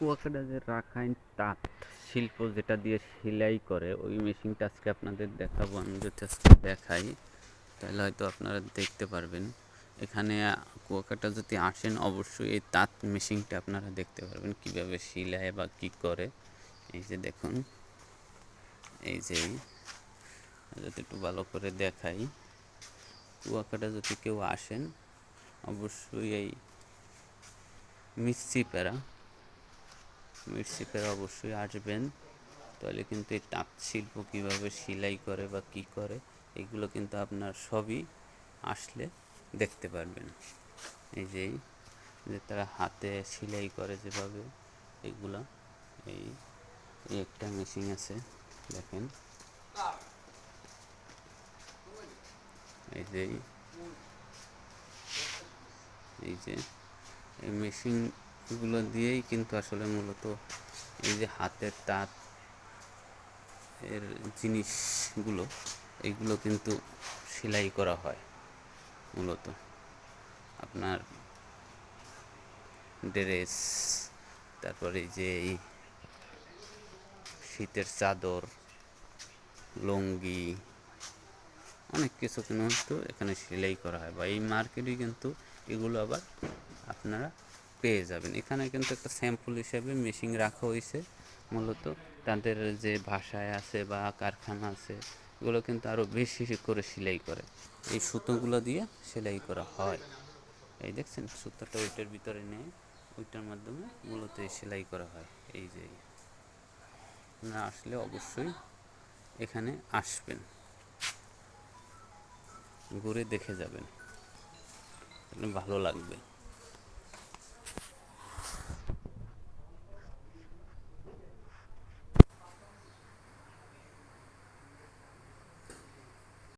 কুয়াকাটা যে রাখাইন তাঁত শিল্প যেটা দিয়ে সেলাই করে ওই মেশিনটা আজকে আপনাদের দেখাবো। আমি যদি আজকে দেখাই তাহলে হয়তো আপনারা দেখতে পারবেন। এখানে কুয়াকাটা যদি আসেন অবশ্যই এই তাঁত মেশিনটা আপনারা দেখতে পারবেন কিভাবে সেলাই বা কি করে। এই যে দেখুন, এই যে যদি একটু ভালো করে দেখাই, কুয়াকাটা যদি কেউ আসেন অবশ্যই এই মির্চিপেরা অবশ্যই আসবেন। তাহলে কিন্তু এই তাঁত শিল্প কীভাবে সেলাই করে বা কী করে এগুলো কিন্তু আপনার সবই আসলে দেখতে পারবেন। এই যে তারা হাতে সেলাই করে যেভাবে এইগুলা, এই একটা মেশিন আছে দেখেন, এই যে এই যে এই মেশিনগুলো দিয়েই কিন্তু আসলে মূলত এই যে হাতের তাঁত এর জিনিসগুলো এইগুলো কিন্তু সেলাই করা হয়। মূলত আপনার ড্রেস, তারপরে যে এই শীতের চাদর, লুঙ্গি, অনেক কিছু কিন্তু এখানে সেলাই করা হয় বা এই মার্কেটে কিন্তু এগুলো আবার আপনারা পেয়ে যাবেন। এখানে কিন্তু একটা স্যাম্পল হিসেবে মেশিন রাখা হয়েছে। মূলত তাদের যে ভাষায় আছে বা কারখানা আছে এগুলো কিন্তু আরও বেশি করে সেলাই করে, এই সুতোগুলো দিয়ে সেলাই করা হয়। এই দেখছেন সুতোটা ওইটার ভিতরে নেই, ওইটার মাধ্যমে মূলত সেলাই করা হয়। এই যে আপনারা আসলে অবশ্যই এখানে আসবেন, ঘুরে দেখে যাবেন, ভালো লাগবে।